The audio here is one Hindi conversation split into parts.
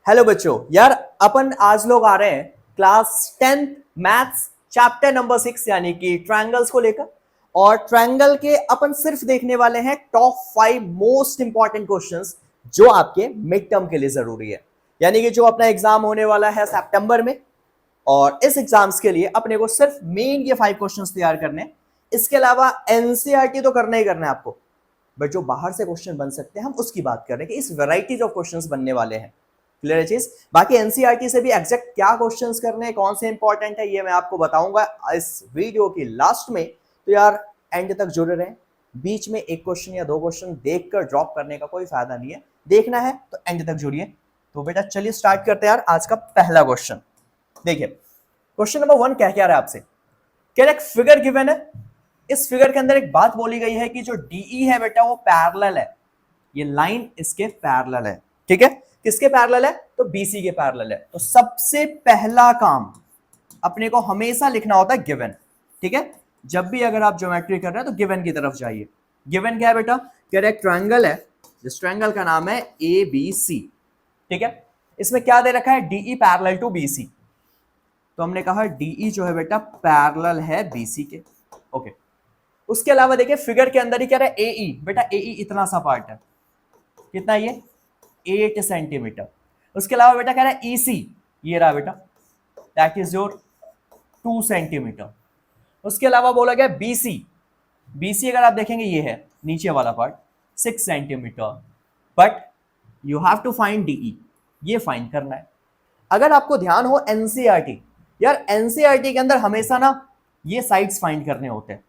हेलो बच्चों, यार अपन आज लोग आ रहे हैं class 10th maths chapter number 6 यानी कि ट्रायंगल्स को लेकर। और ट्रायंगल के अपन सिर्फ देखने वाले हैं टॉप 5 मोस्ट इंपॉर्टेंट क्वेश्चंस जो आपके मिड टर्म के लिए जरूरी है, यानी कि जो अपना एग्जाम होने वाला है सितंबर में। और इस एग्जाम्स के लिए अपने को सिर्फ मेन ये 5 क्वेश्चंस तैयार करने हैं। इसके अलावा एनसीईआरटी तो करना ही करना है आपको, बट जो बाहर से क्वेश्चन बन सकते हैं हम उसकी बात कर रहे हैं कि इस वैरायटीज ऑफ क्वेश्चंस बनने वाले हैं। क्लियर है चीज? बाकी एनसीईआरटी से भी एग्जैक्ट क्या क्वेश्चंस करने हैं, कौन से इंपॉर्टेंट है, ये मैं आपको बताऊंगा इस वीडियो की लास्ट में। तो यार एंड तक जुड़े रहें। बीच में एक क्वेश्चन या दो क्वेश्चन देखकर ड्रॉप करने का कोई फायदा नहीं है, देखना है तो एंड तक जुड़िए। तो बेटा चलिए स्टार्ट करते हैं यार आज का पहला क्वेश्चन। देखिए क्वेश्चन नंबर 1 क्या रहा है आपसे। क्या एक फिगर गिवन है, इस फिगर के अंदर एक बात बोली गई है कि जो डीई है बेटा वो पैरेलल है, ये लाइन इसके पैरेलल है। ठीक है, किसके पैरेलल है? तो बीसी के पैरेलल है। तो सबसे पहला काम अपने को हमेशा लिखना होता है गिवन। ठीक है, जब भी अगर आप ज्योमेट्री कर रहे हैं तो गिवन की तरफ जाइए। गिवन क्या है बेटा? क्या एक ट्रायंगल है, जिस ट्रायंगल का नाम है ए बी सी। ठीक है, इसमें क्या दे रखा है? DE parallel to BC. तो हमने कहा डीई जो है बेटा पैरेलल है बीसी के। ओके, उसके अलावा देखिए फिगर के अंदर ही क्या रहा है? एई। बेटा एई इतना सा पार्ट है, कितना ये? 8 सेंटीमीटर। उसके अलावा बेटा कह रहा है ईसी, ये रहा बेटा, दैट इज योर 2 सेंटीमीटर। उसके अलावा बोला गया बीसी, बीसी अगर आप देखेंगे ये है नीचे वाला part 6 centimetre. But you have to find DE, ये फाइंड करना है। अगर आपको ध्यान हो एनसीईआरटी, यार एनसीईआरटी के अंदर हमेशा ना ये साइड्स फाइंड करने होते हैं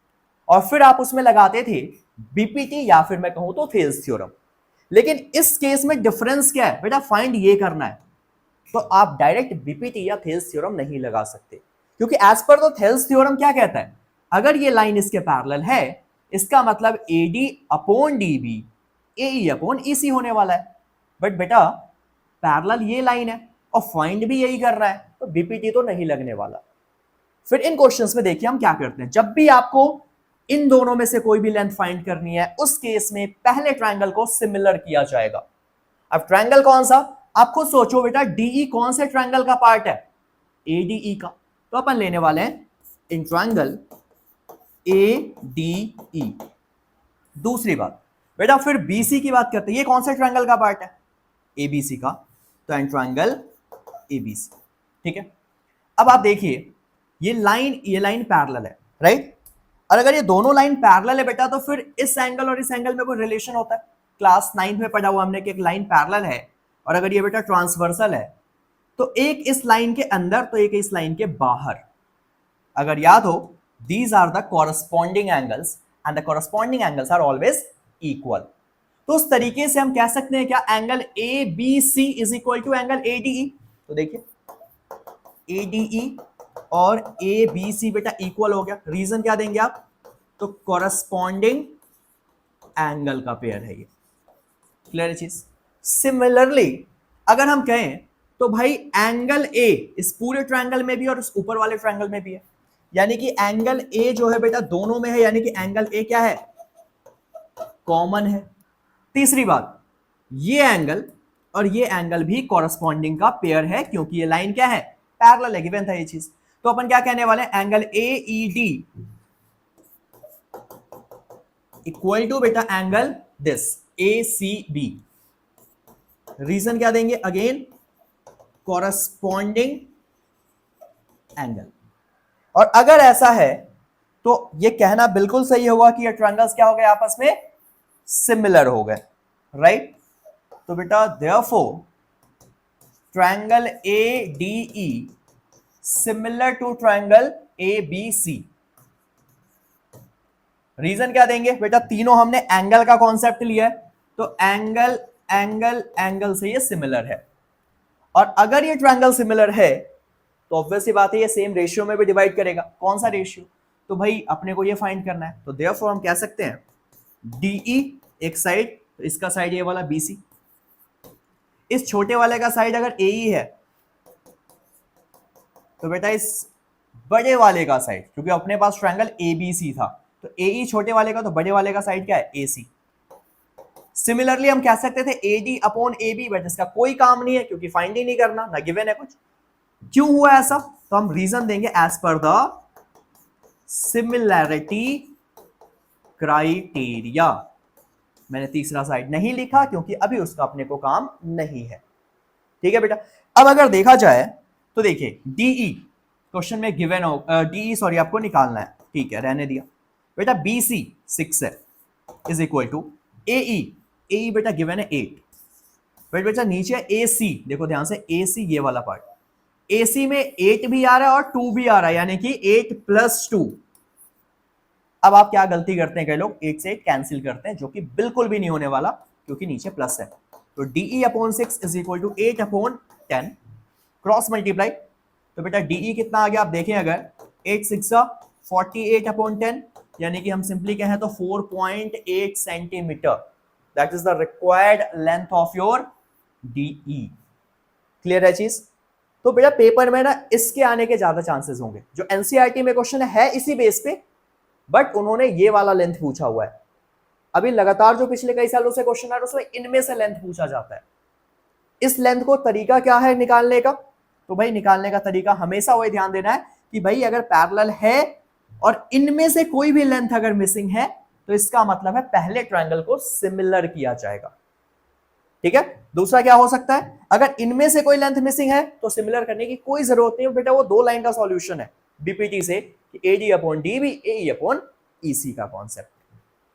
और फिर आप उसमें लगाते थे बीपीटी या फिर मैं कहूं तो थेल्स थ्योरम। लेकिन इस केस में डिफरेंस क्या है बेटा? फाइंड ये करना है, तो आप डायरेक्ट बीपीटी या थेल्स थ्योरम नहीं लगा सकते, क्योंकि एज पर तो थेल्स थ्योरम क्या कहता है? अगर ये लाइन इसके पैरेलल है, इसका मतलब एडी अपॉन डीबी एई अपॉन ईसी होने वाला है। बट बेटा पैरेलल ये लाइन है और फाइंड भी यही कर रहा है, तो बीपीटी तो नहीं लगने वाला। फिर इन क्वेश्चंस में देखिए हम क्या करते हैं। जब भी आपको इन दोनों में से कोई भी लेंथ फाइंड करनी है, उस केस में पहले ट्रायंगल को सिमिलर किया जाएगा। अब ट्रायंगल कौन सा? आप खुद सोचो बेटा, डीई कौन से ट्रायंगल का पार्ट है? एडीई का। तो अपन लेने वाले हैं इन ट्रायंगल एडीई। दूसरी बात बेटा, फिर बीसी की बात करते हैं, ये कौन से ट्रायंगल का पार्ट है? एबीसी का। तो एंड ट्रायंगल एबीसी। ठीक है, अब आप देखिए ये लाइन पैरेलल है, राइट? और अगर ये दोनों लाइन पैरेलल है बेटा, तो फिर इस एंगल और इस एंगल में कोई रिलेशन होता है? क्लास 9 में पढ़ा हुआ हमने कि एक लाइन पैरेलल है और अगर ये बेटा ट्रांसवर्सल है, तो एक इस लाइन के अंदर तो एक इस लाइन के बाहर। अगर याद हो, these are the corresponding angles and the corresponding angles are always equal. तो उस तरीके से हम कह सकते हैं क्या? Angle A B C is equal to angle ADE. तो देखिए एडीई और ए बी सी बेटा इक्वल हो गया। रीजन क्या देंगे आप? तो कॉरस्पॉन्डिंग एंगल का पेयर है ये। क्लियर चीज? सिमिलरली अगर हम कहें तो भाई एंगल ए इस पूरे ट्रायंगल में भी और इस ऊपर वाले ट्रायंगल में भी है, यानी कि एंगल ए जो है बेटा दोनों में है, यानी कि एंगल ए क्या है? कॉमन है। तीसरी बात, ये एंगल और ये एंगल भी कॉरस्पॉन्डिंग का पेयर है, क्योंकि ये लाइन क्या है? पैरेलल है, गिवन था ये चीज। तो अपन क्या कहने वाले हैं? Angle A E D equal to beta angle this A C B. Reason क्या देंगे? Again corresponding angle. और अगर ऐसा है तो ये कहना बिल्कुल सही होगा कि ये ट्रायंगल्स क्या हो गए? आपस में सिमिलर हो गए, राइट? तो बेटा therefore triangle A D E similar to triangle A B C. Reason क्या देंगे बेटा? तीनों हमने एंगल का कॉन्सेप्ट लिया है, तो एंगल एंगल एंगल से ये सिमिलर है। और अगर ये ट्रायंगल सिमिलर है तो ऑब्वियस सी बात है ये सेम रेशियो में भी डिवाइड करेगा। कौन सा रेशियो? तो भाई अपने को ये फाइंड करना है। तो देयरफॉर हम कह सकते हैं डीई एक साइड, तो इसका साइड ये वाला बीसी, इस छोटे वाले का साइड अगर एई है तो बेटा इस बड़े वाले का साइड, क्योंकि अपने पास ट्रायंगल एबीसी था, तो एई छोटे वाले का तो बड़े वाले का साइड क्या है? एसी। सिमिलरली हम कह सकते थे AD अपॉन AB, बट इसका कोई काम नहीं है क्योंकि फाइंड ही नहीं करना, ना गिवन है कुछ। क्यों हुआ ऐसा, तो हम रीजन देंगे as per the similarity criteria. मैंने तीसरा साइड नहीं लिखा क्योंकि अभी उसका अपने को काम नहीं है। ठीक है बेटा। अब अगर देखा जाए तो देखिए डीई क्वेश्चन में गिवन हो, डीई सॉरी आपको निकालना है, ठीक है रहने दिया बेटा। BC 6 है is equal to AE, AE बेटा गिवन है 8, बट बेटा नीचे AC, देखो ध्यान से AC ये वाला पार्ट, AC में 8 भी आ रहा है और 2 भी आ रहा है, यानी कि 8 + 2। अब आप क्या गलती करते हैं, कई लोग 8 से 8 कैंसिल करते हैं, जो कि बिल्कुल भी नहीं होने वाला क्योंकि नीचे प्लस है। तो DE upon 6 is equal to 8 upon 10, cross multiply, तो बेटा DE कितना आ गया आप देखें, अगर 8 6 48 अपॉन 10, यानी कि हम सिंपली कहें तो 4.8 centimetre, that is the required length of your DE। Clear है चीज। तो बेटा पेपर में ना इसके आने के ज्यादा चांसेस होंगे, जो एनसीईआरटी में क्वेश्चन है इसी बेस पे, बट उन्होंने ये वाला लेंथ पूछा हुआ है। अभी लगातार जो पिछले कई सालों से क्वेश्चन आ रहा है उसमें इनमें से लेंथ पूछा जाता है। इस लेंथ को तरीका क्या है निकालने का, तो भाई निकालने का तरीका हमेशा वही ध्यान देना है कि भाई अगर पैरेलल है और इनमें से कोई भी लेंथ अगर मिसिंग है तो इसका मतलब है पहले ट्रायंगल को सिमिलर किया जाएगा। ठीक है। दूसरा क्या हो सकता है, अगर इनमें से कोई लेंथ मिसिंग है तो सिमिलर करने की कोई जरूरत नहीं है बेटा, वो 2 लाइन का सॉल्यूशन है बीपीटी से, AD upon DB AE upon EC का concept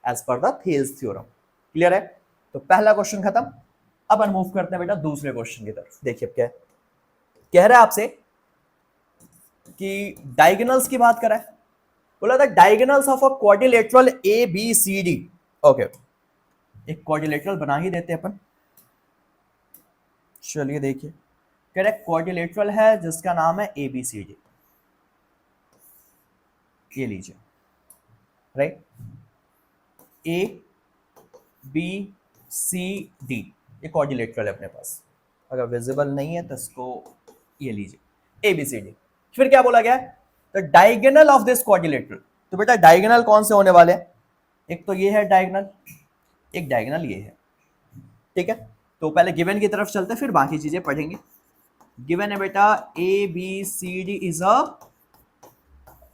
as per the Thales theorem. Clear है। तो पहला क्वेश्चन खत्म। अब हम मूव करते हैं बेटा दूसरे क्वेश्चन की तरफ। देखिए क्या कह रहा है आपसे कि डायगोनल्स की बात करा है, बोला था diagonals of a quadrilateral ABCD। Okay, एक क्वाड्रिलेटरल बना ही देते हैं अपन। चलिए देखिए, कह रहे क्वाड्रिलेटरल है जिसका नाम है ABCD, ये लीजिए राइट, ABCD ये क्वाड्रिलेटरल है अपने पास, अगर विजिबल नहीं है तो इसको ये लीजिए ABCD। फिर क्या बोला गया, the diagonal of this quadrilateral. तो बेटा डायगोनल कौन से होने वाले हैं, एक तो ये है डायगोनल, एक डायगोनल ये है। ठीक है, तो पहले गिवन की तरफ चलते हैं फिर बाकी चीजें पढ़ेंगे। गिवन है बेटा ABCD is a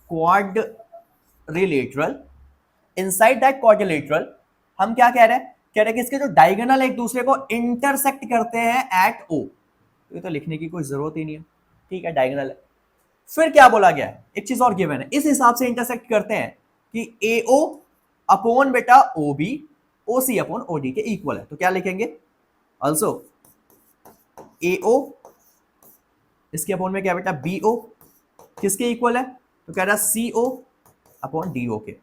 quadrilateral, inside that quadrilateral हम क्या कह रहे हैं, कह रहे हैं कि इसके जो डायगोनल एक दूसरे को इंटरसेक्ट करते हैं एट O। ये तो लिखने की कोई जरूरत ही नहीं है, ठीक है डायगोनल है। फिर क्या बोला गया है, एक चीज और गिवन है, इस हिसाब से इंटरसेक्ट करते हैं कि AO अपॉन बेटा OB OC अपॉन OD के इक्वल है। तो क्या लिखेंगे, ऑल्सो AO इसके अपॉन में क्या बेटा BO किसके इक्वल है, तो कह रहा CO अपॉन DO के,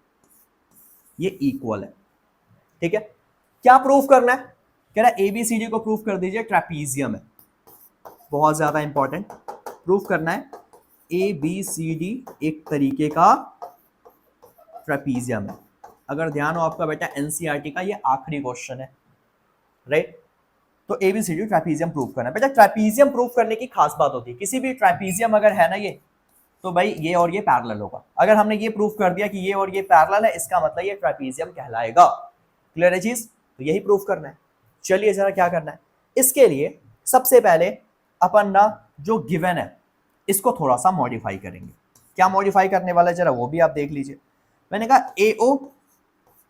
ये इक्वल है। ठीक है, क्या प्रूफ करना है, कह रहा ABCD को प्रूफ कर दीजिए, ट्रेपीजियम है, बहुत ज्यादा इंपॉर्टेंट, प्रूफ करना है ABCD एक तरीके का ट्रेपीजियम है। अगर ध्यान हो आपका बेटा एनसीईआरटी का ये आखिरी क्वेश्चन है राइट। तो ABCD ट्रेपीजियम प्रूफ करना है बेटा। ट्रेपीजियम प्रूफ करने की खास बात होती है, किसी भी ट्रेपीजियम अगर है ना ये, तो भाई ये और ये पैरेलल होगा। अगर हमने ये प्रूफ कर दिया कि ये और ये पैरेलल है, इसका मतलब ये ट्रेपीजियम कहलाएगा। क्लियर है चीज, तो यही प्रूफ करना है। चलिए जरा क्या करना है, इसके लिए सबसे पहले अपन ना जो गिवन है इसको थोड़ा सा मॉडिफाई करेंगे। क्या मॉडिफाई करने वाला है जरा वो भी आप देख लीजिए। मैंने कहा AO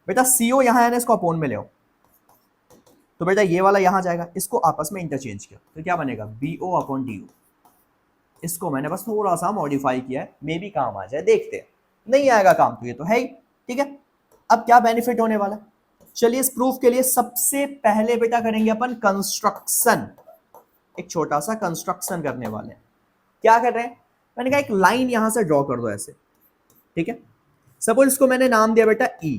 बेटा CO यहां है ना, इसको अपोन में ले आओ, तो बेटा ये वाला यहां जाएगा, इसको आपस में इंटरचेंज किया तो क्या बनेगा BO अपॉन DO। इसको मैंने बस थोड़ा सा मॉडिफाई किया है, मे भी काम आ जाए, देखते हैं, नहीं आएगा काम तो ये तो है ही। ठीक है, अब क्या बेनिफिट होने वाला है, चलिए इस प्रूफ के लिए सबसे पहले बेटा करेंगे अपन कंस्ट्रक्शन, एक छोटा सा कंस्ट्रक्शन करने वाले हैं। क्या कर रहे हैं, मैंने कहा एक लाइन यहां से ड्रॉ कर दो ऐसे। ठीक है, सपोज इसको मैंने नाम दिया बेटा E,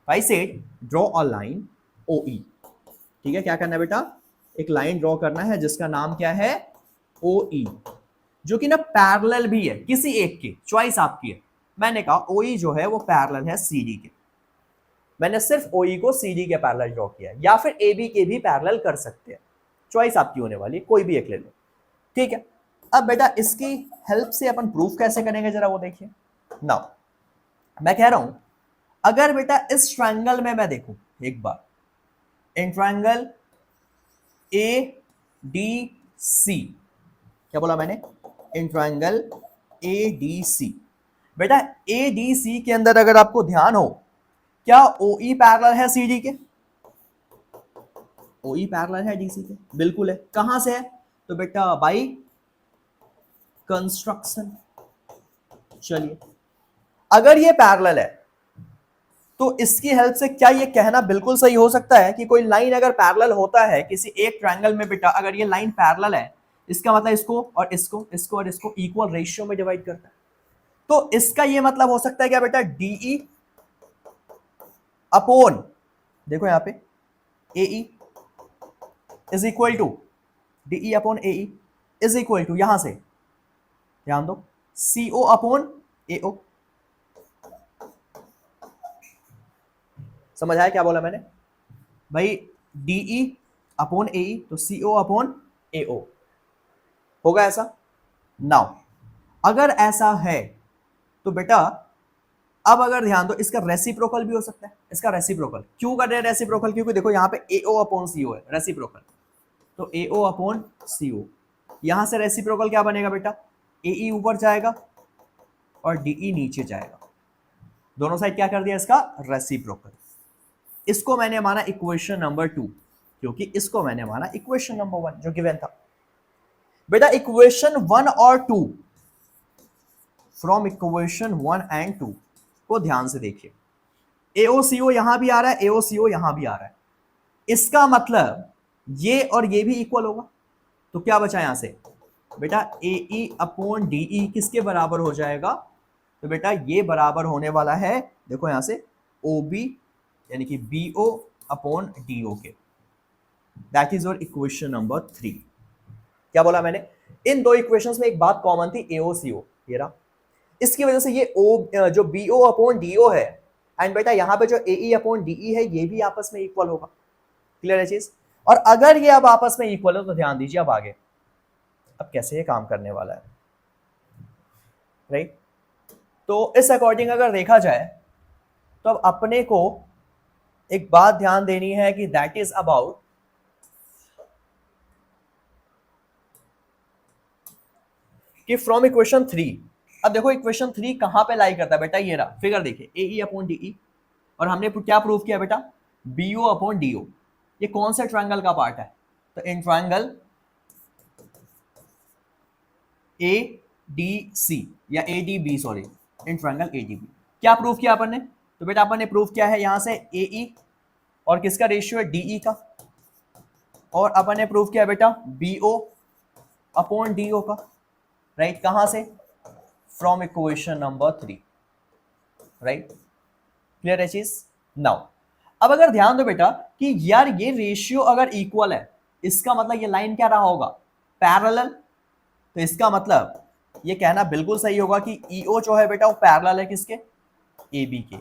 I said draw a line OE। ठीक है, क्या करना है बेटा, एक लाइन ड्रॉ करना है जिसका नाम क्या है OE, जो कि ना पैरेलल भी है किसी एक की, चॉइस आपकी है। मैंने कहा OE जो है वो पैरेलल है CD के, मैंने सिर्फ OE को CD के पैरेलल ड्रॉ किया है, या फिर AB के भी पैरेलल कर सकते हैं, चॉइस आपकी होने वाली है, कोई भी एक ले लो। ठीक है, अब बेटा इसकी हेल्प से अपन प्रूफ कैसे करेंगे जरा वो देखिए। नाउ मैं कह रहा हूं अगर बेटा इस ट्रायंगल में मैं देखूं एक बार, इन ट्रायंगल ए डी सी, क्या बोला मैंने, इन ट्रायंगल ए डी सी। बेटा ए डी सी के अंदर अगर आपको ध्यान हो, क्या ओ ई पैरेलल है सी डी के? ओ ई पैरेलल है डी सी के, बिल्कुल है। कहां से है? तो बेटा बाई कंस्ट्रक्शन। चलिए, अगर ये पैरेलल है तो इसकी हेल्प से क्या ये कहना बिल्कुल सही हो सकता है कि कोई लाइन अगर पैरेलल होता है किसी एक ट्रायंगल में, बेटा अगर ये लाइन पैरेलल है, इसका मतलब इसको और इसको, इसको और इसको इक्वल रेशियो में डिवाइड करता है। तो इसका ये मतलब हो सकता है क्या बेटा, डीई अपॉन, देखो यहां पे A E is equal to D E upon A E is equal to, यहां से ध्यान दो, सीओ अपॉन एओ। समझ आया क्या बोला मैंने भाई? डीई अपॉन एई तो सीओ अपॉन एओ होगा ऐसा। नाउ अगर ऐसा है तो बेटा अब अगर ध्यान दो, इसका रेसिप्रोकल भी हो सकता है। इसका रेसिप्रोकल क्यों कर रहे हैं रेसिप्रोकल? क्योंकि देखो यहाँ पे एओ अपॉन सीओ है रेसिप्रोकल, तो एओ अपॉन सीओ, यहां से रेसिप्रोकल क्या बनेगा बेटा, एई ऊपर जाएगा और डीई नीचे जाएगा। दोनों साइड क्या कर दिया इसका, रेसिप्रोकल। इसको मैंने माना इक्वेशन नंबर 2, क्योंकि इसको मैंने माना इक्वेशन नंबर 1 जो गिवन था। बेटा इक्वेशन 1 और 2, फ्रॉम इक्वेशन 1 एंड 2 को ध्यान से देखिए। एओसीओ यहां भी आ रहा है, एओसीओ यहां भी आ रहा है, इसका मतलब ये और ये भी इक्वल होगा। तो क्या बचा यहां से बेटा, एई अपॉन डीई किसके बराबर हो जाएगा? तो बेटा ये बराबर होने वाला है, देखो यहां से ओबी यानी कि बीओ अपॉन डीओ के। That is your equation number 3। क्या बोला मैंने? इन दो इक्वेशंस में एक बात कॉमन थी, एओसीओ, ये रहा। इसकी वजह से ये ओ जो बीओ अपॉन डीओ है, एंड बेटा यहां पे जो एई अपॉन डीई है, ये भी आपस में इक्वल होगा। क्लियर है चीज? और अगर ये अब आपस में इक्वल है तो ध्यान दीजिए अब आगे, अब कैसे ये काम करने वाला है, राइट? तो इस अकॉर्डिंग अगर देखा जाए तो अब अपने को एक बात ध्यान देनी है कि दैट इज अबाउट कि फ्रॉम इक्वेशन 3। अब देखो इक्वेशन 3 कहां पे लाई करता है बेटा, ये रहा फिगर देखिए, एई अपॉन डीई, और हमने क्या प्रूव किया बेटा, बीओ अपॉन डीओ। ये कौन सा ट्रायंगल का पार्ट है? तो in triangle A D C या A D B, sorry, in triangle A D B. क्या प्रूव किया अपन ने? तो बेटा अपन ने प्रूव किया है यहां से एई और किसका रेशियो है, डीई का, और अपन ने प्रूव किया बेटा बीओ अपॉन डीओ का, राइट? कहां से? From equation number 3, right? Clear है चीज? नाउ अब अगर ध्यान दो बेटा कि यार ये रेशियो अगर इक्वल है, इसका मतलब ये लाइन क्या रहा होगा, पैरेलल। तो इसका मतलब ये कहना बिल्कुल सही होगा कि ईओ जो है बेटा वो पैरेलल है किसके, ए बी के।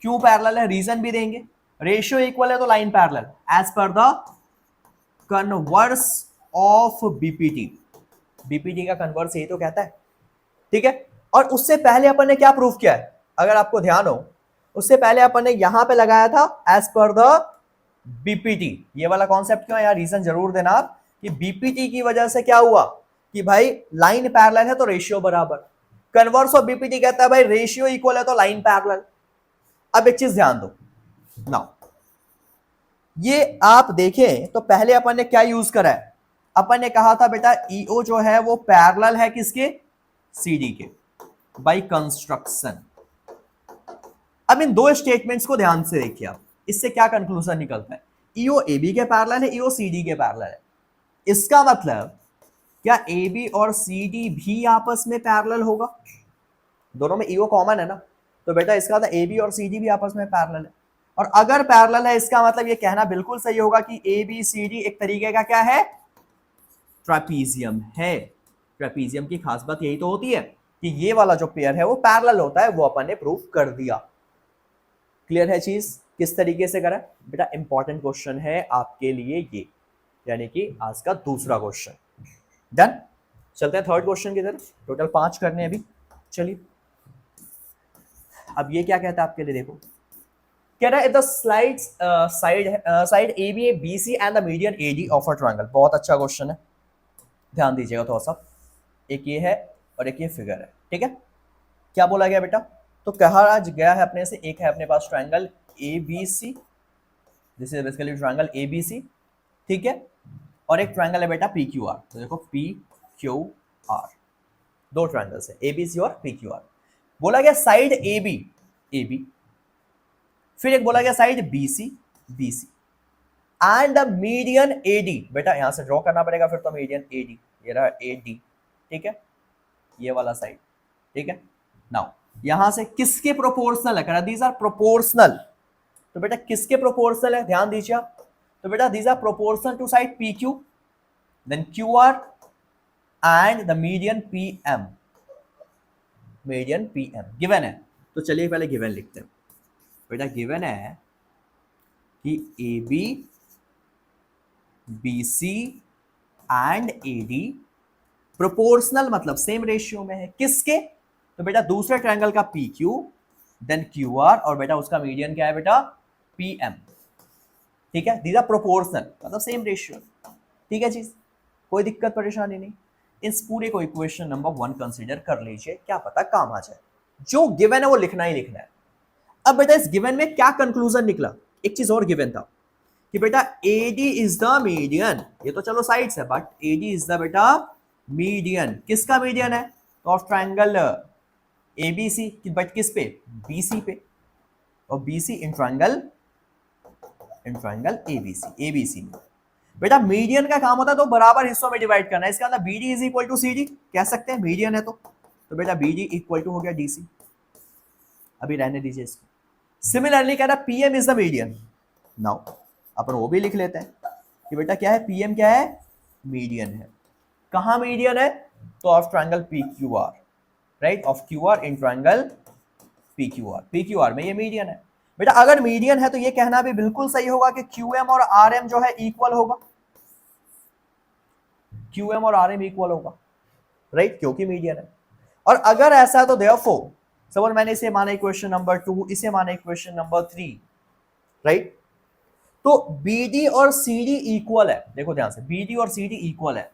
क्यों पैरेलल है, रीजन भी देंगे। रेशियो इक्वल है तो line parallel as per the converse of BPT. BPT का कन्वर्स यही तो कहता है, ठीक है? और उससे पहले अपन ने क्या प्रूफ किया है, अगर आपको ध्यान हो, उससे पहले अपन ने यहां पे लगाया था एज पर द बीपीटी। ये वाला कॉन्सेप्ट क्यों है यार, रीजन जरूर देना आप कि बीपीटी की वजह से क्या हुआ कि भाई लाइन पैरेलल है तो रेशियो बराबर। कन्वर्स ऑफ बीपीटी कहता है भाई रेशियो इक्वल है तो लाइन पैरेलल। अब एक चीज ध्यान दो, नाउ ये आप देखें तो पहले अपन ने क्या यूज करा है, अपन ने कहा था बेटा ईओ जो है वो पैरेलल है किसके, सीडी के, बाय कंस्ट्रक्शन। अब इन दो स्टेटमेंट्स को ध्यान से देखिए आप, इससे क्या कंक्लूजन निकलता है, ईओ एबी के पैरेलल है, ईओ सीडी के पैरेलल है। इसका मतलब क्या AB और CD भी आपस में पैरेलल होगा? दोनों में ईओ कॉमन है ना, तो बेटा इसका मतलब AB और CD भी आपस में पैरेलल है। और अगर पैरेलल है इसका मतलब ये कहना बिल्कुल सही होगा कि ABCD एक तरीके का क्या है, ट्रापीजियम है। ट्रापीजियम की खास बात यही तो होती है कि ये वाला जो पेयर है वो पैरेलल होता है, वो अपन ने प्रूव कर दिया। क्लियर है चीज? किस तरीके से करा बेटा, इंपॉर्टेंट क्वेश्चन है आपके लिए ये, यानी कि आज का दूसरा क्वेश्चन। डन, चलते हैं थर्ड क्वेश्चन की तरफ। टोटल 5 करने हैं अभी। चलिए अब ये क्या कहता है आपके लिए, देखो कह रहा है the side A B A B C and the median A D of a triangle. बहुत अच्छा क्वेश्चन है, ध्यान दीजिएगा थोड़ा सा। एक ये है और एक ये फिगर है, ठीक है। क्या बोला गया बेटा, तो कहा गया है अपने से, एक है अपने पास triangle A B C, this is basically triangle A B C, ठीक है, और एक ट्रायंगल है बेटा पी क्यू आर। तो देखो पी क्यू आर, दो ट्रायंगल्स है ए बी सी और पी क्यू आर। बोला गया साइड ए बी, फिर एक बोला गया side B C and the median A D. बेटा यहां से ड्रॉ करना पड़ेगा फिर तो मीडियन ए डी, ये रहा ए डी, ठीक है, ये वाला साइड, ठीक है। नाउ यहां से किसके प्रोपोर्शनल है, करा दीज आर प्रोपोर्शनल। तो बेटा किसके प्रोपोर्शनल है, ध्यान दीजिए आप। तो बेटा these are proportional to side P Q, then Q R and the median P M, median P M given है। तो चलिए पहले गिवन लिखते हैं। बेटा गिवन है कि A B B C and A D proportional मतलब सेम रेशियो में है, किसके, तो बेटा दूसरे ट्रायंगल का P Q then Q R और बेटा उसका मीडियन क्या है बेटा पी एम, ठीक है। दीज आर प्रोपोर्शनल मतलब सेम रेशियो, ठीक है चीज, कोई दिक्कत परेशानी नहीं। इस पूरे को इक्वेशन नंबर 1 कंसीडर कर लीजिए, क्या पता काम आ जाए। जो गिवन है वो लिखना ही लिखना है। अब बेटा इस गिवन में क्या कंक्लूजन निकला, एक चीज और गिवन था कि बेटा AD इज द मीडियन, ये तो चलो साइड्स है, बट AD इज द बेटा मीडियन। किसका मीडियन है, तो ऑफ ट्रायंगल ABC, बट किस पे, BC पे, और BC इन ट्रायंगल ABC में। बेटा मीडियन का काम होता है तो बराबर हिस्सों में डिवाइड करना है, इसका मतलब BD is equal to CD कह सकते हैं, मीडियन है तो बेटा BD इक्वल टू हो गया DC, अभी रहने दीजिए इसको। सिमिलरली कह रहा PM is the median. Now अपन वो भी लिख लेते हैं कि बेटा क्या है, PM क्या है, मीडियन है। कहां मीडियन है, तो of triangle PQR, right, of QR in triangle PQR में ये मीडियन है। बेटा अगर मीडियन है तो ये कहना भी बिल्कुल सही होगा कि QM और RM जो है इक्वल होगा, QM और RM इक्वल होगा, राइट, क्योंकि मीडियन है। और अगर ऐसा है तो देयरफॉर सपोज मैंने इसे माना इक्वेशन नंबर 2, इसे माना इक्वेशन नंबर 3, राइट, तो BD और CD इक्वल है। देखो ध्यान से, BD और CD इक्वल है,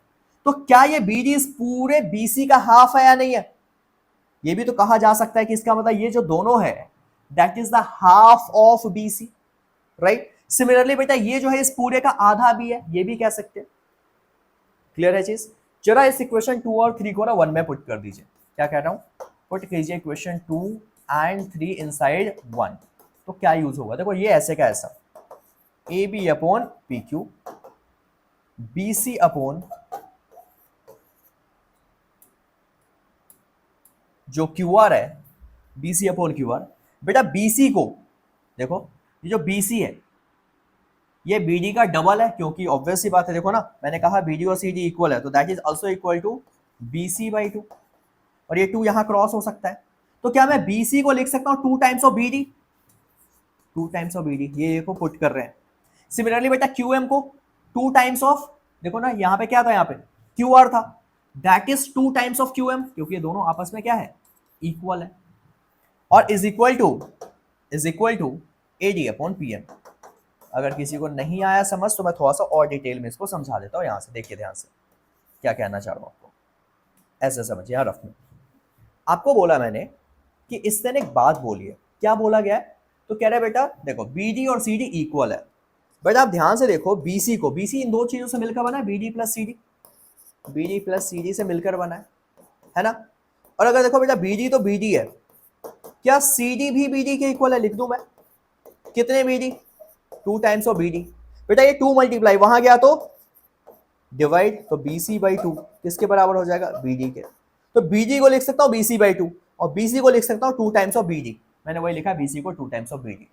तो क्या ये BD इस पूरे BC का हाफ है या नहीं है, ये भी तो कहा जा सकता है कि इसका मतलब ये जो दोनों है that is the half of BC, right. Similarly बेटा ये जो है इस पूरे का आधा भी है, ये भी कह सकते हैं। क्लियर है चीज। जरा इस इक्वेशन 2 और 3 को ना 1 में पुट कर दीजिए। क्या कह रहा हूं, पुट कीजिए इक्वेशन 2 एंड 3 इनसाइड 1। तो क्या यूज होगा, देखो ये ऐसे का ऐसा, AB upon PQ, BC upon जो QR है, BC अपॉन QR। बेटा BC को देखो, ये जो BC है ये BD का डबल है, क्योंकि ऑब्वियस सी बात है, देखो ना मैंने कहा BD और CD इक्वल है, तो that is also equal to BC/2, और ये 2 यहां क्रॉस हो सकता है। तो क्या मैं BC को लिख सकता हूं 2 times of BD, 2 times of BD, ये को पुट कर रहे हैं। सिमिलरली बेटा QM को 2 टाइम्स ऑफ, देखो ना यहाँ पे क्या था, यहाँ पे QR था, that is 2 times of QM, क्योंकि ये दोनों आपस में क्या है, इक्वल है, और is equal to AD upon PM। अगर किसी को नहीं आया समझ तो मैं थोड़ा सा और डिटेल में इसको समझा देता हूँ। यहां से देखिए ध्यान से क्या कहना चाह रहा हूं आपको, ऐसे समझिए रफ में। आपको बोला मैंने कि इसने एक बात बोली है, क्या बोला गया है, तो कह रहे बेटा देखो BD और CD इक्वल है। बेटा आप ध्यान से देखो, BC को, BC इन दो चीजों से मिलकर बना है, BD प्लस CD से मिलकर बना है ना। और अगर देखो बेटा BD तो BD है, क्या CD भी BD के इक्वल है, लिख दूं मैं, कितने BD, 2 टाइम्स ऑफ BD। बेटा ये 2 मल्टीप्लाई वहां गया तो डिवाइड, तो BC/2 किसके बराबर हो जाएगा, BD के। तो BD को लिख सकता हूं BC/2 और BC को लिख सकता हूं 2 टाइम्स ऑफ BD, मैंने वही लिखा BC को 2 times of BD।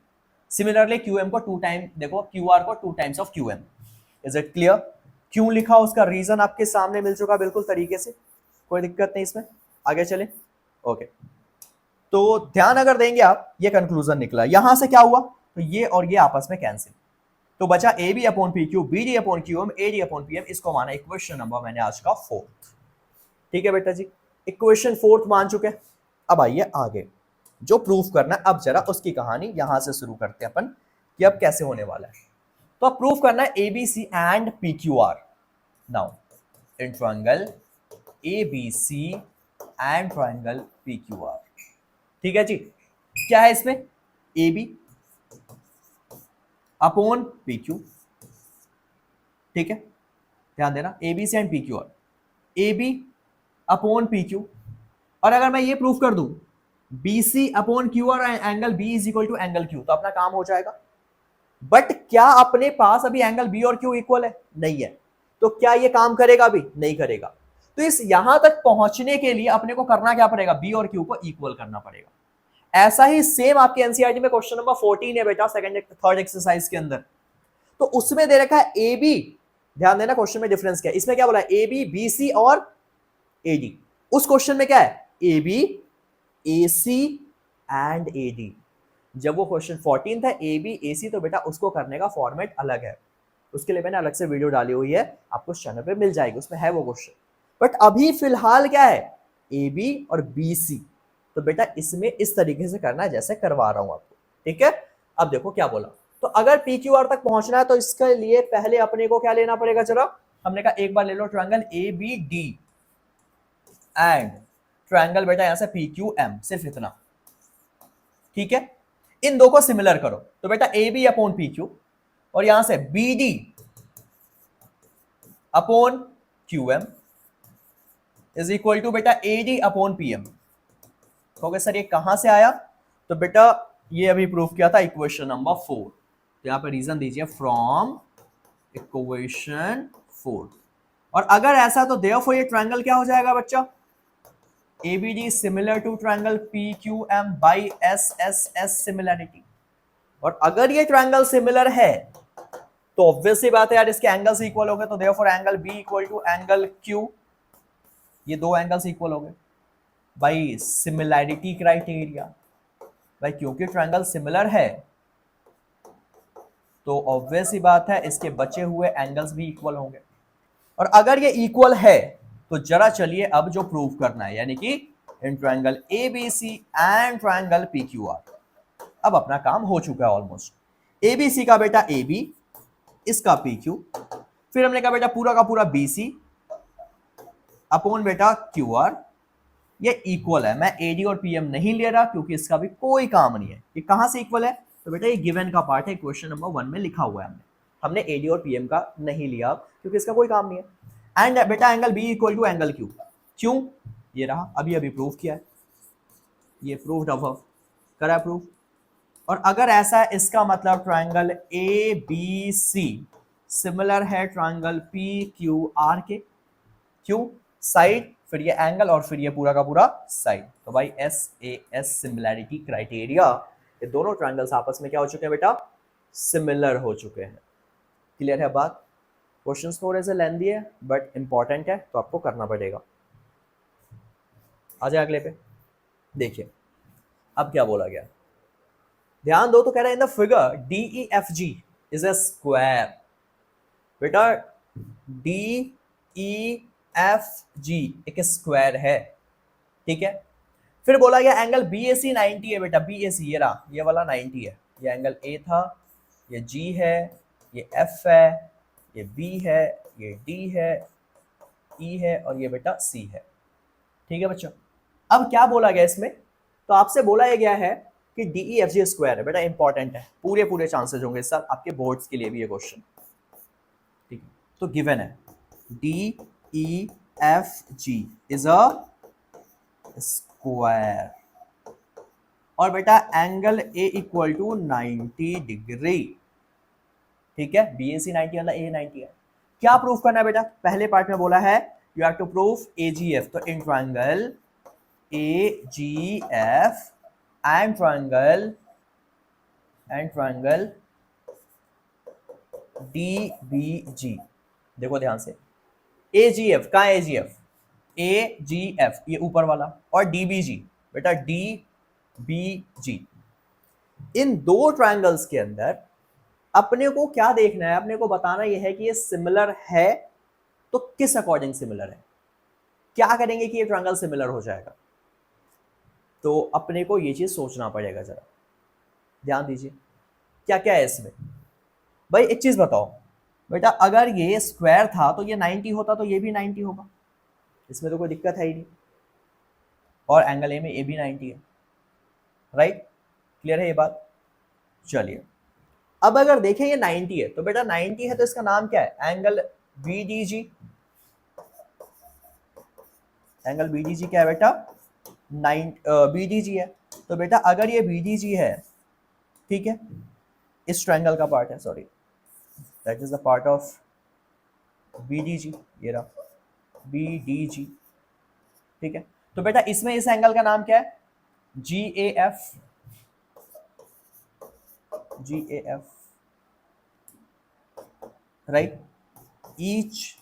Similarly QM को 2 टाइम, देखो QR को 2 times of QM। Is it clear, क्यों लिखा उसका रीजन आपके सामने मिल चुका बिल्कुल तरीके से, कोई दिक्कत नहीं इसमें, आगे चले। ओके, तो ध्यान अगर देंगे आप, ये कंक्लूजन निकला, यहां से क्या हुआ, तो ये और ये आपस में कैंसिल, तो बचा AB upon PQ, BD upon QM, AD upon PM। इसको माना इक्वेशन नंबर मैंने आज का 4th। ठीक है बेटा जी, इक्वेशन 4th मान चुके। अब आइए आगे, जो प्रूफ करना है। अब जरा उसकी कहानी यहां से शुरू करते हैं अपन कि अब कैसे होने वाला है। तो अब प्रूफ करना है ABC and PQR। Now in triangle ABC and triangle PQR। ठीक है जी, क्या है इसमें? AB upon PQ। ठीक है, ध्यान देना, ABC and PQR, AB upon PQ। और अगर मैं ये प्रूफ कर दूं BC upon QR angle B is equal to angle Q, तो अपना काम हो जाएगा। बट क्या अपने पास अभी एंगल B और Q इक्वल है? नहीं है। तो क्या ये काम करेगा? अभी नहीं करेगा। तो इस यहां तक पहुंचने के लिए अपने को करना क्या पड़ेगा? B और Q को इक्वल करना पड़ेगा। ऐसा ही सेम आपके एनसीईआरटी में क्वेश्चन नंबर 14 है बेटा, सेकंड थर्ड एक्सरसाइज के अंदर। तो उसमें दे रखा है AB, ध्यान देना क्वेश्चन में डिफरेंस क्या है। इसमें क्या बोला है? AB BC और AD। उस क्वेश्चन में क्या है? AB AC and AD। जब वो क्वेश्चन 14 था AB AC, तो बेटा उसको करने का फॉर्मेट अलग है, उसके लिए मैंने अलग से वीडियो डाली हुई है, आपको चैनल पे मिल जाएगी, उसमें है वो क्वेश्चन। बट अभी फिलहाल क्या है? AB और BC। तो बेटा इसमें इस तरीके से करना है जैसे करवा रहा हूं आपको। ठीक है, अब देखो क्या बोला। तो अगर PQR तक पहुंचना है तो इसके लिए पहले अपने को क्या लेना पड़ेगा? जरा हमने कहा एक बार ले लो ट्रायंगल ABD एंड ट्रायंगल बेटा यहां से PQM, सिर्फ इतना। ठीक है, इन दो को सिमिलर करो तो बेटा AB अपॉन PQ और यहां से BD upon QM is equal to बेटा AD अपॉन PM। कहोगे सर ये कहां से आया? तो बेटा ये अभी प्रूफ किया था इक्वेशन नंबर 4। तो यहां पर रीजन दीजिए फ्रॉम इक्वेशन 4। और अगर ऐसा तो देयरफॉर ये ट्रायंगल क्या हो जाएगा बच्चा? ABD similar to triangle PQM by SSS similarity. और अगर ये ट्रायंगल सिमिलर है तो ऑब्वियस सी बात है यार, इसके एंगल्स इक्वल हो गए, तो therefore angle B equal to angle Q। ये दो एंगल्स इक्वल हो गए बाय सिमिलैरिटी क्राइटेरिया। भाई क्योंकि ट्रायंगल सिमिलर है तो ऑब्वियस सी बात है इसके बचे हुए एंगल्स भी इक्वल होंगे। और अगर ये इक्वल है तो जरा चलिए अब जो प्रूव करना है, यानी कि इन triangle ABC and triangle PQR। अब अपना काम हो चुका है ऑलमोस्ट। ABC का बेटा AB, इसका PQ, फिर हमने कहा बेटा पूरा का पूरा BC अपॉन बेटा QR। ये इक्वल है। मैं AD और PM नहीं ले रहा क्योंकि इसका भी कोई काम नहीं है। ये कहां से इक्वल है? तो बेटा ये गिवन का पार्ट है, क्वेश्चन नंबर 1 में लिखा हुआ है। हमने AD और PM का नहीं लिया क्योंकि इसका कोई काम नहीं है। एंड बेटा angle B equal to angle Q। क्यों? ये रहा, अभी अभी प्रूफ किया है, ये प्रूव्ड अबव, करा प्रूफ। और अगर ऐसा है इसका मतलब ट्रायंगल ABC सिमिलर है ट्रायंगल PQR के। क्यों? साइड, फिर ये एंगल और फिर ये पूरा का पूरा साइड। तो भाई SAS सिमिलैरिटी क्राइटेरिया, ये दोनों ट्रायंगल्स आपस में क्या हो चुके हैं बेटा? सिमिलर हो चुके हैं। क्लियर है बात? क्वेश्चंस थोड़े से लेंथी है बट इंपॉर्टेंट है तो आपको करना पड़ेगा। आ जाए अगले पे, देखिए अब क्या बोला गया, ध्यान दो। तो कह रहा है in the figure DEFG is a square. बेटा DEFG एक स्क्वायर है। ठीक है, फिर बोला गया एंगल BAC 90 है बेटा। BAC ये रहा, ये वाला 90 है। ये एंगल A था, ये G है, ये F है, ये B है, ये D है, E है और ये बेटा C है। ठीक है बच्चों, अब क्या बोला गया इसमें? तो आपसे बोला यह गया है कि DEFG स्क्वायर है। बेटा इंपॉर्टेंट है, पूरे पूरे चांसेस होंगे सर आपके बोर्ड्स के लिए भी ये क्वेश्चन। ठीक है, तो गिवन है DEFG इज अ स्क्वायर और बेटा angle A equal to 90 degree. ठीक है, BAC 90 वाला A 90 है। क्या प्रूफ करना है बेटा? पहले पार्ट में बोला है you have to proof AGF। तो in triangle AGF and triangle DBG। देखो ध्यान से, AGF कहाँ है? AGF ये ऊपर वाला, और DBG बेटा DBG। इन दो ट्रायंगल्स के अंदर अपने को क्या देखना है? अपने को बताना यह है कि ये सिमिलर है तो किस अकॉर्डिंग सिमिलर है। क्या करेंगे कि ये ट्रायंगल सिमिलर हो जाएगा? तो अपने को ये चीज सोचना पड़ेगा, जरा ध्यान दीजिए क्या क्या है इसमें। भाई एक चीज बताओ बेटा, अगर ये स्क्वायर था तो ये 90 होता, तो ये भी 90 होगा, इसमें तो कोई दिक्कत है ही नहीं। और एंगल ए में ए भी 90 है, राइट? क्लियर है ये बात? चलिए अब अगर देखें ये 90 है, तो बेटा 90 है तो इसका नाम क्या है? एंगल बीडीजी। एंगल बीडीजी क्या है बेटा? बीडीजी है। तो बेटा अगर ये बीडीजी है, ठीक है, इस ट्रायंगल का पार्ट है, sorry, that is the part of BDG, ये रहा बीडीजी, ठीक है। तो बेटा इसमें इस एंगल का नाम क्या है? G A F, G A F, right, each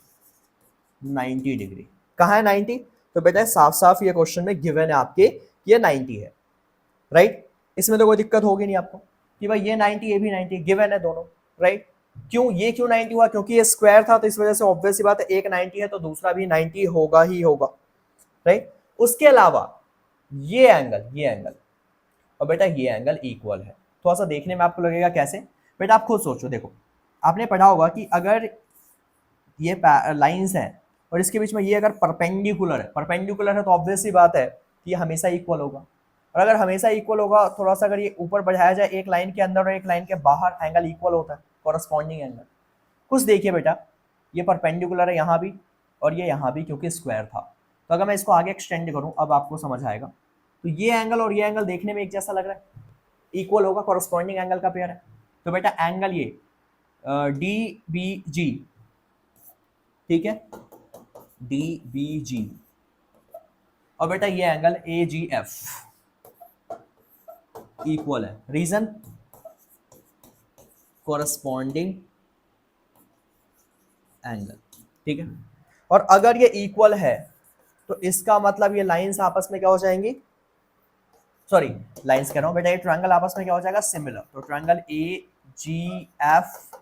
90 degree. कहाँ है 90? तो बेटा साफ साफ ये क्वेश्चन में गिवन है आपके, ये 90 है, राइट? इसमें तो कोई दिक्कत होगी नहीं आपको कि भाई ये 90 ये भी 90, गिवन है दोनों, राइट? क्यों ये क्यों 90 हुआ? क्योंकि ये स्क्वायर था, तो इस वजह से ऑब्वियस सी बात है, एक 90 है तो दूसरा भी 90 होगा ही होगा, राइट? उसके अलावा ये एंगल, ये एंगल और बेटा ये एंगल इक्वल है। थोड़ा सा देखने में आपको लगेगा कैसे? बेटा आप खुद सोचो, देखो आपने पढ़ा होगा कि अगर ये लाइंस हैं और इसके बीच में ये अगर परपेंडिकुलर है, परपेंडिकुलर है तो ऑब्वियस सी बात है कि ये हमेशा इक्वल होगा। और अगर हमेशा इक्वल होगा, थोड़ा सा अगर ये ऊपर बढ़ाया जाए एक लाइन के अंदर और एक लाइन के बाहर, एंगल इक्वल होता है, कॉरस्पॉन्डिंग एंगल। कुछ देखिए बेटा, ये परपेंडिकुलर है यहाँ भी और ये यहाँ भी, क्योंकि स्क्वायर था। तो अगर मैं इसको आगे एक्सटेंड करूँ, अब आपको समझ आएगा, तो ये एंगल और ये एंगल देखने में एक जैसा लग रहा है, इक्वल होगा, कॉरस्पॉन्डिंग एंगल का पेयर है। तो बेटा एंगल ये डी बी जी, ठीक है, डी बी जी, और बेटा ये angle A G F equal है। रीजन? कॉरस्पॉन्डिंग एंगल, ठीक है। और अगर ये इक्वल है तो इसका मतलब ये लाइंस आपस में क्या हो जाएंगी? सॉरी, लाइंस कह रहा हूं बेटा, ये ट्रायंगल आपस में क्या हो जाएगा? सिमिलर। तो triangle A G F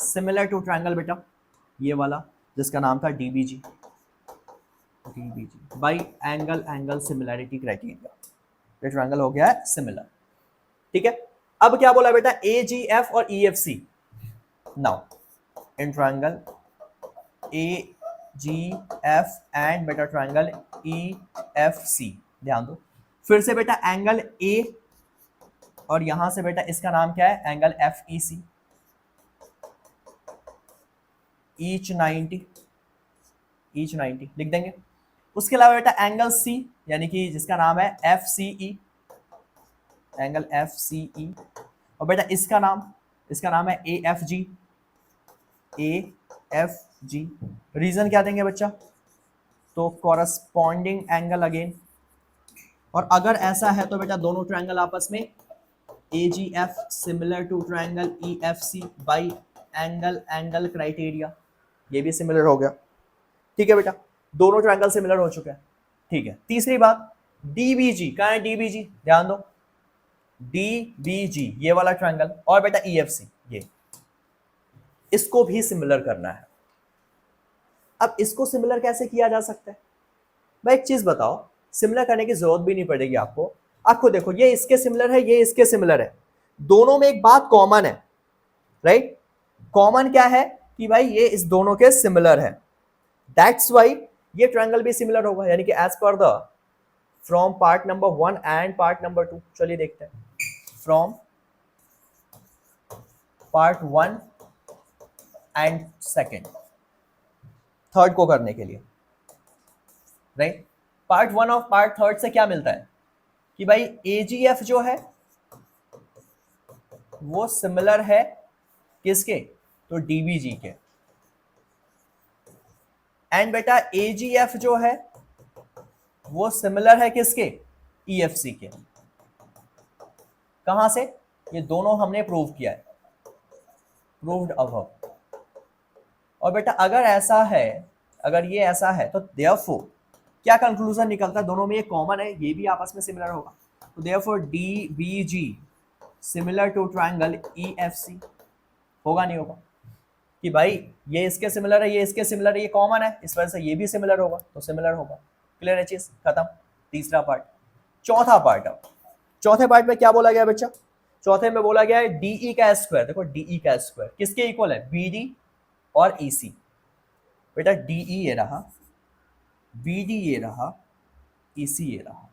similar to triangle बेटा ये वाला जिसका नाम था DBG, DBG by angle angle similarity criteria. ये ट्रायंगल हो गया है सिमिलर, ठीक है। अब क्या बोला बेटा? ए जी एफ और E F C. Now in triangle A G F and बेटा ट्रायंगल ई एफ सी, ध्यान दो फिर से बेटा, एंगल ए और यहां से बेटा इसका नाम क्या है? एंगल एफ ई सी, ईच 90, ईच 90 लिख देंगे। उसके अलावा बेटा एंगल सी, यानी कि जिसका नाम है F C E, angle F C E, और बेटा इसका नाम है A F G, A F G. Reason क्या देंगे बच्चा? तो कॉरस्पॉन्डिंग एंगल अगेन। और अगर ऐसा है तो बेटा दोनों ट्रायंगल आपस में A G F similar to triangle E F C by angle angle criteria, ये भी सिमिलर हो गया, ठीक है बेटा, दोनों ट्रायंगल सिमिलर हो चुके हैं, ठीक है। तीसरी बात, डीबीजी, कहां है डीबीजी? ध्यान दो, डीबीजी ये वाला ट्रायंगल और बेटा ईएफसी, ये इसको भी सिमिलर करना है। अब इसको सिमिलर कैसे किया जा सकता है? भाई एक चीज बताओ, सिमिलर करने की जरूरत भी नहीं पड़ेगी आपको। आपको देखो, ये इसके सिमिलर है, ये इसके सिमिलर है, दोनों में एक बात कॉमन है, राइट? कॉमन क्या है कि भाई ये इस दोनों के सिमिलर है, दैट्स वाई ये ट्रायंगल भी सिमिलर होगा, यानी कि as per the from part number 1 and part number 2। चलिए देखते हैं, from part 1 and second, third को करने के लिए, राइट? पार्ट 1 और पार्ट थर्ड से क्या मिलता है कि भाई एजीएफ जो है वो सिमिलर है किसके? तो डीबीजी के। एंड बेटा एजीएफ जो है वो सिमिलर है किसके? ईएफसी के। कहां से? ये दोनों हमने प्रूव किया है, प्रूव्ड अबव। और बेटा अगर ऐसा है, अगर ये ऐसा है तो देयरफॉर क्या कंक्लूजन निकलता है? दोनों में ये कॉमन है, ये भी आपस में सिमिलर होगा, तो therefore DBG similar to triangle EFC. होगा नहीं होगा कि भाई ये इसके सिमिलर है, ये इसके सिमिलर है, ये कॉमन है, इस वजह से ये भी सिमिलर होगा, तो सिमिलर होगा। क्लियर है चीज? खत्म। तीसरा पार्ट, चौथा पार्ट। अब चौथे पार्ट में क्या बोला गया बच्चा? चौथे में बोला गया है डीई का स्क्वायर। देखो डीई का स्क्वायर किसके इक्वल है? बीडी और ईसी। बेटा डीई ये रहा, बीडी ये रहा, ईसी ये रहा।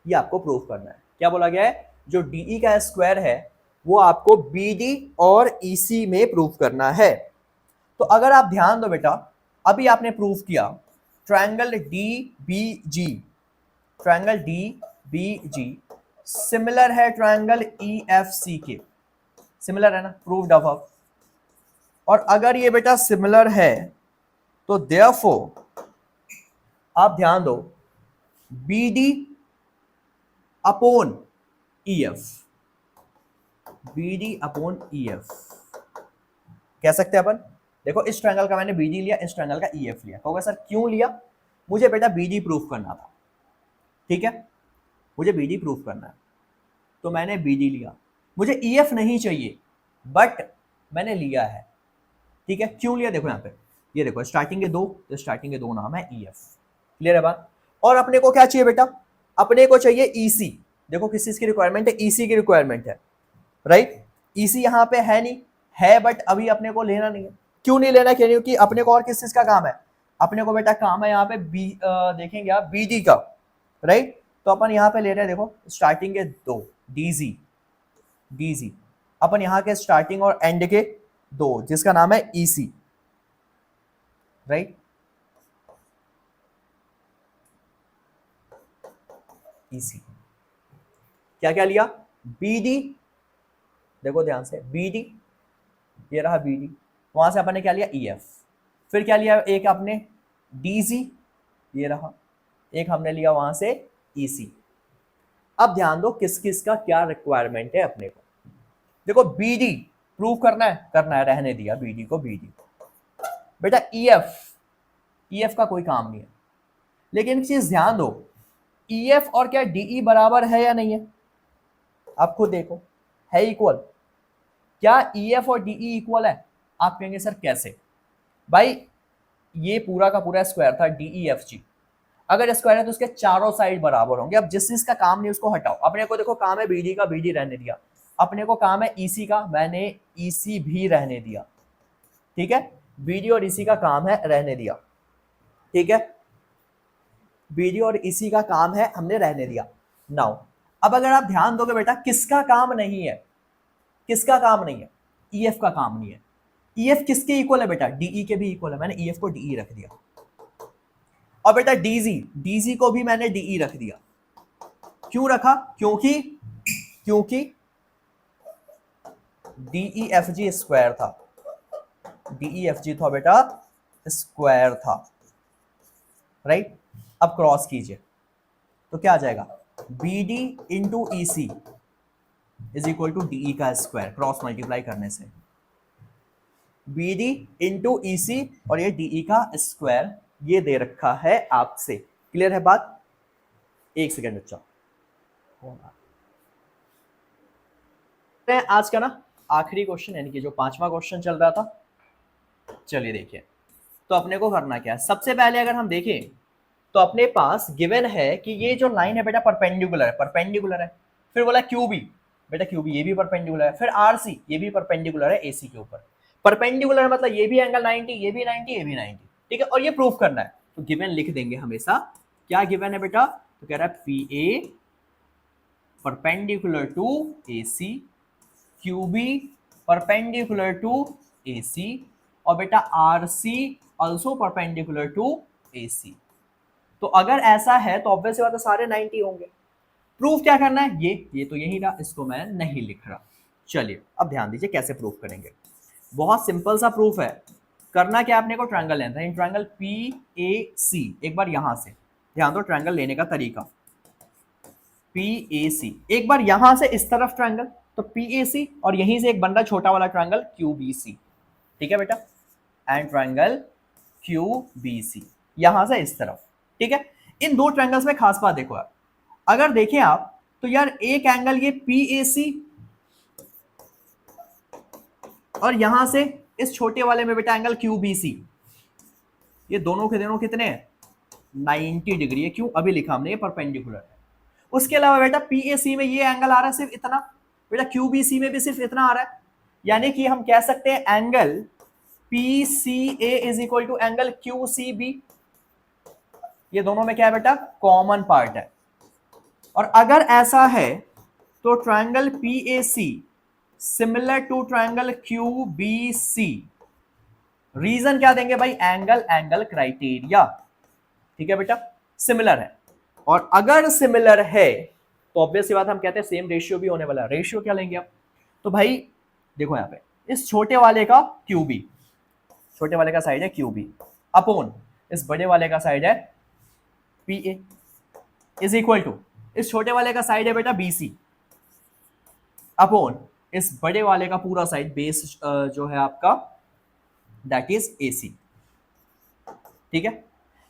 ये आपको प्रूव करना है। क्या बोला गया है? जो डीई का स्क्वायर है वो आपको बीडी और ईसी में प्रूव करना है। तो अगर आप ध्यान दो बेटा, अभी आपने प्रूव किया ट्रायंगल डी बी जी, ट्रायंगल डी बी जी सिमिलर है ट्रायंगल ई एफ सी के। सिमिलर है ना, प्रूव्ड अब। और अगर ये बेटा सिमिलर है तो देयरफॉर आप ध्यान दो B D upon E F, B D upon E F कह सकते हैं अपन। देखो इस ट्रायंगल का मैंने बी डी लिया, इस ट्रायंगल का ई एफ लिया। कहोगे सर क्यों लिया? मुझे बेटा बी डी प्रूफ करना था, ठीक है, मुझे बी डी प्रूफ करना है तो मैंने बी डी लिया। मुझे ई एफ नहीं चाहिए बट मैंने लिया है, ठीक है। क्यों लिया? देखो यहाँ पे, ये देखो स्टार्टिंग के दो, तो स्टार्टिंग के दो नाम है ई एफ। क्लियर है बात? और अपने को क्या चाहिए बेटा? अपने को चाहिए ईसी। देखो किस चीज की रिक्वायरमेंट है? ईसी की रिक्वायरमेंट है, राइट। ईसी यहाँ पे है नहीं, है बट अभी अपने को लेना नहीं है। क्यों नहीं लेना? क्योंकि अपने को और किस चीज का काम है? अपने को बेटा काम है यहाँ पे देखेंगे आप बीडी का, राइट। तो अपन यहाँ पे ले रहे हैं, देखो स्टार्टिंग के दो डीजी, डीजी अपन यहाँ के स्टार्टिंग और एंड के दो, जिसका नाम है ईसी, राइट। ईसी क्या क्या लिया? बीडी, देखो ध्यान से, बीडी ये रहा बीडी, वहां से अपन ने क्या लिया? ईएफ। फिर क्या लिया? एक आपने डीजी ये रहा, एक हमने लिया वहां से ईसी। अब ध्यान दो किस किस का क्या रिक्वायरमेंट है अपने को। देखो बीडी प्रूव करना है, करना है, रहने दिया बीडी को बीडी। बेटा ईएफ, ईएफ का कोई काम नहीं है। लेकिन एक चीज ध्यान दो, ईएफ और क्या डीई बराबर है या नहीं है? आप खुद देखो, है इक्वल। क्या ईएफ और डीई इक्वल है? आप कहेंगे सर कैसे? भाई ये पूरा का पूरा स्क्वायर था डीईएफजी, अगर स्क्वायर है तो उसके चारों साइड बराबर होंगे। अब जिस चीज का काम नहीं उसको हटाओ। अपने को देखो काम है बीडी का, बीडी रहने दिया। अपने को काम है ईसी का, मैंने ईसी भी रहने दिया, ठीक है। बीडी और ईसी का काम है, रहने दिया, ठीक है। बीडी और ईसी का काम है, हमने रहने दिया। नाउ अब अगर आप ध्यान दोगे बेटा किसका काम नहीं है? किसका काम नहीं है? ईएफ का काम नहीं है। ईएफ किसके इक्वल है बेटा? डीई के भी इक्वल है, मैंने ईएफ को डीई रख दिया। और बेटा डीजी, डीजी को भी मैंने डीई रख दिया। क्यों रखा? क्योंकि डीईएफजी स्क्वायर था, डीईएफजी था बेटा स्क्वायर था, राइट। अब क्रॉस कीजिए तो क्या आ जाएगा? BD into EC is equal to DE का स्क्वायर, क्रॉस मल्टीप्लाई करने से बीडी इंटू ईसी और ये डीई का स्क्वायर ये दे रखा है आपसे। क्लियर है बात? एक सेकेंड बच्चा, आज का ना आखिरी क्वेश्चन यानी कि जो 5वां क्वेश्चन चल रहा था। चलिए देखिए, तो अपने को करना क्या है? सबसे पहले अगर हम देखें तो अपने पास गिवन है कि ये जो लाइन है बेटा परपेंडिकुलर है, परपेंडिकुलर है। फिर बोला क्यूबी, बेटा क्यूबी ये भी परपेंडिकुलर है। फिर आरसी ये भी परपेंडिकुलर है एसी के ऊपर। परपेंडिकुलर मतलब ये भी एंगल 90, ये भी 90, ये भी 90, ठीक है। और ये प्रूफ करना है तो गिवन लिख देंगे हमेशा। क्या गिवन है बेटा? तो कह रहा है P A perpendicular to AC, QB perpendicular to AC, और बेटा RC also perpendicular to AC. तो अगर ऐसा है तो ऑब्वियस बात है सारे 90 होंगे। प्रूफ क्या करना है? ये तो यही रहा, इसको मैं नहीं लिख रहा। चलिए अब ध्यान दीजिए कैसे प्रूफ करेंगे। बहुत सिंपल सा प्रूफ है। करना क्या आपने को? ट्रायंगल लेना है, ट्रायंगल पी ए सी। एक बार यहां से ध्यान दो ट्रायंगल लेने का तरीका। पी ए सी, एक बार यहां से इस तरफ ट्रायंगल, तो पी ए सी, और यहीं से एक बन रहा छोटा वाला ट्रायंगल क्यू बी सी, ठीक है बेटा। And triangle Q B C यहां से इस तरफ, ठीक है। इन दो ट्रायंगल्स में खास बात देखो यार, अगर देखें आप तो यार एक एंगल ये पी ए सी, और यहां से इस छोटे वाले में बेटा एंगल क्यू बी सी, ये दोनों के दोनों कितने हैं? 90 डिग्री है। क्यों? अभी लिखा हमने ये परपेंडिकुलर है। उसके अलावा बेटा PAC में ये एंगल आ रहा है सिर्फ इतना, बेटा QBC में भी सिर्फ इतना आ रहा है, यानी कि हम कह सकते हैं angle PCA is equal to angle QCB। ये दोनों में क्या है बेटा, कॉमन पार्ट है। और अगर ऐसा है तो triangle PAC similar to triangle QBC। Reason क्या देंगे भाई, एंगल क्राइटेरिया। ठीक है बेटा, सिमिलर है। और अगर सिमिलर है तो ऑब्वियस सी बात हम कहते हैं सेम रेशियो भी होने वाला है। रेशियो क्या लेंगे आप, तो भाई देखो यहां पे इस छोटे वाले का QB, छोटे वाले का साइड है QB अपॉन इस बड़े वाले का साइड है PA इज इक्वल टू इस छोटे वाले का साइड है बेटा BC अपॉन इस बड़े वाले का पूरा साइड बेस जो है आपका दैट इज AC। ठीक है,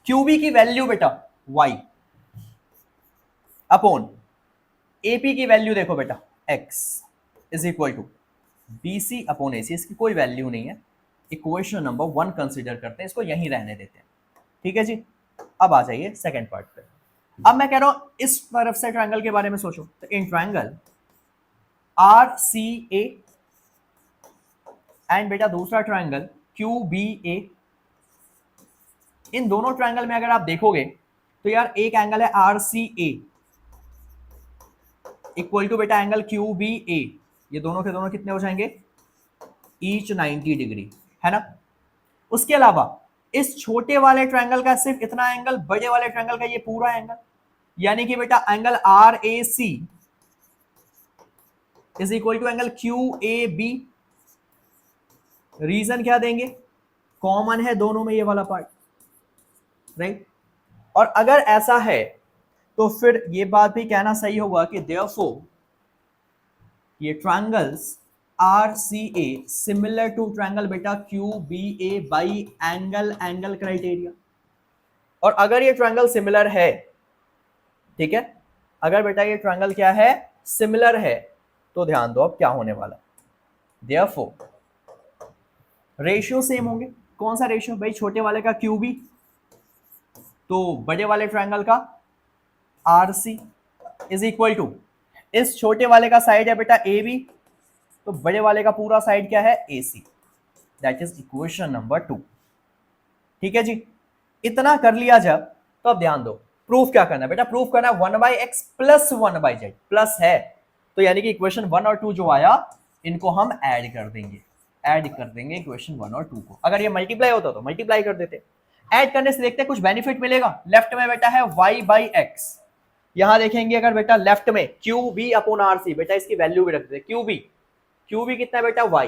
QB की वैल्यू बेटा Y अपॉन AP की वैल्यू देखो बेटा X is equal to BC upon AC। इसकी कोई वैल्यू नहीं है, इक्वेशन नंबर 1 कंसीडर करते हैं, इसको यहीं रहने देते हैं। ठीक है जी, अब आ जाइए सेकंड पार्ट पे। अब मैं कह रहा हूं इस तरफ से ट्रायंगल के बारे में सोचो, तो इन ट्रायंगल RCA एंड बेटा दूसरा ट्रायंगल QBA, इन दोनों ट्रायंगल में अगर आप देखोगे तो यार एक एंगल है RCA equal to beta angle QBA, ये दोनों के दोनों कितने हो जाएंगे, ईच 90 डिग्री, है ना। उसके अलावा इस छोटे वाले ट्रायंगल का सिर्फ इतना एंगल, बड़े वाले ट्रायंगल का ये पूरा एंगल, यानी कि बेटा angle RAC is equal to angle QAB। Reason क्या देंगे, कॉमन है दोनों में ये वाला पार्ट, राइट। और अगर ऐसा है तो फिर ये बात भी कहना सही होगा कि देयरफॉर ये triangles RCA similar to triangle बेटा QBA बाई एंगल क्राइटेरिया। और अगर ये ट्रायंगल सिमिलर है, ठीक है, अगर बेटा ये ट्रायंगल क्या है, सिमिलर है, तो ध्यान दो अब क्या होने वाला, देयरफॉर रेशियो सेम होंगे। कौन सा रेशियो भाई, छोटे वाले का QB तो बड़े वाले ट्रायंगल का RC इज इक्वल टू इस छोटे वाले का साइड है बेटा AB तो बड़े वाले का पूरा साइड क्या है AC। That is equation number 2। ठीक है जी, इतना कर लिया जब, तो अब ध्यान दो प्रूफ क्या करना है बेटा, प्रूफ करना है 1/x प्लस 1/z प्लस है, तो यानी कि इक्वेशन 1 और 2 जो आया इनको हम ऐड कर देंगे इक्वेशन 1 और 2 को। अगर ये मल्टीप्लाई होता तो मल्टीप्लाई कर देते, ऐड करने से देखते हैं कुछ बेनिफिट मिलेगा। लेफ्ट में बेटा है y/x, यहां देखेंगे अगर बेटा लेफ्ट में QB अपॉन RC, बेटा इसकी वैल्यू भी रख देते, QB कितना है बेटा y,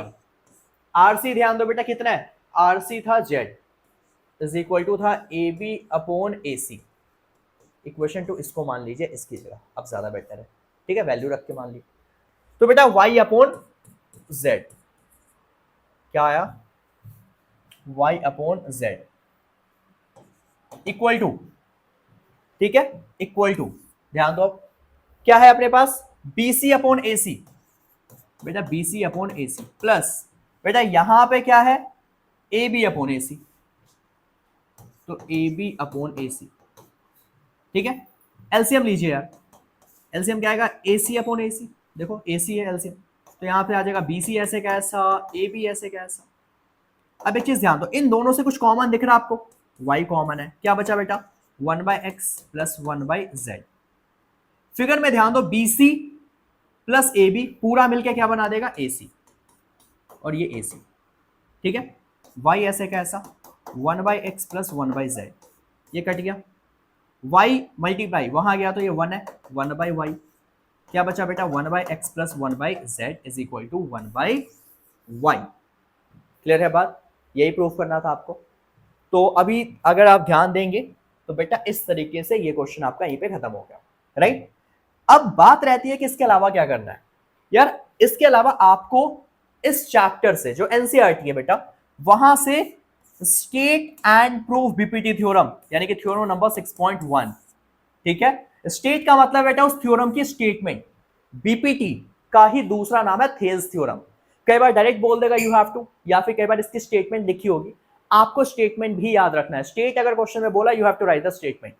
RC ध्यान दो बेटा कितना है, RC था z इज इक्वल टू था AB अपॉन AC। इक्वेशन 2 इसको मान लीजिए इसकी जगह, अब ज्यादा बेटर है। ठीक है, वैल्यू रख के मान ली, तो बेटा y अपॉन z क्या आया, y upon z equal to, ठीक है, इक्वल टू ध्यान दो क्या है अपने पास, BC अपॉन AC, बेटा BC अपॉन AC प्लस बेटा यहां पे क्या है AB अपॉन AC, तो AB अपॉन AC। ठीक है, एलसीएम लीजिए यार, एलसीएम क्या आएगा, AC अपॉन AC, देखो AC है एलसीएम, तो यहां पे आ जाएगा BC ऐसे कैसा, AB ऐसे कैसा। अब एक चीज ध्यान दो, इन दोनों से कुछ कॉमन दिख रहा है आपको, y कॉमन है, क्या बचा बेटा 1/x प्लस 1/z। फिगर में ध्यान दो BC प्लस AB पूरा मिलकर क्या बना देगा AC, और ये AC। ठीक है, y ऐसे कैसा 1/x प्लस 1/z, ये कट गया, y मल्टीप्लाई वहां गया तो ये 1 है 1/y, क्या बचा बेटा 1/x plus 1/z is equal to 1/y। Clear है बात, यही प्रूफ करना था आपको। तो अभी अगर आप ध्यान देंगे तो बेटा इस तरीके से ये क्वेश्चन आपका यहीं पे खत्म हो गया, राइट। अब बात रहती है कि इसके अलावा क्या करना है यार, इसके अलावा आपको इस चैप्टर से जो एनसीईआरटी है बेटा वहां से state and prove BPT theorem, यानी कि थ्योरम नंबर 6.1। ठीक है, स्टेट का मतलब बेटा उस थ्योरम की स्टेटमेंट, बीपीटी का ही दूसरा नाम है थेल्स थ्योरम। कई बार डायरेक्ट बोल देगा यू हैव टू, या फिर कई बार इसकी स्टेटमेंट लिखी होगी, आपको स्टेटमेंट भी याद रखना है। स्टेट अगर क्वेश्चन में बोला you have to write the statement,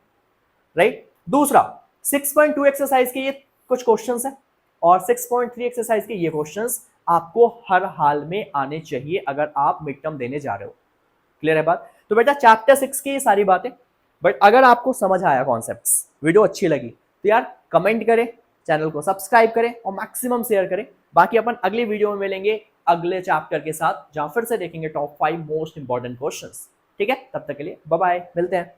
right. दूसरा 6.2 एक्सरसाइज के ये कुछ क्वेश्चंस हैं और 6.3 एक्सरसाइज के ये क्वेश्चंस आपको हर हाल में आने चाहिए अगर आप मिड टर्म देने जा रहे हो। क्लियर है बात? तो बेटा चैप्टर 6 की ये सारी बातें, बट अगर आपको समझ आया कॉन्सेप्ट्स, वीडियो अच्छी लगी तो यार कमेंट करें, चैनल को सब्सक्राइब करें और मैक्सिमम शेयर करें। बाकी अपन अगली वीडियो में मिलेंगे अगले चैप्टर के साथ, जहां फिर से देखेंगे टॉप 5 मोस्ट इंपॉर्टेंट क्वेश्चंस। ठीक है, तब तक के लिए बाय बाय, मिलते हैं।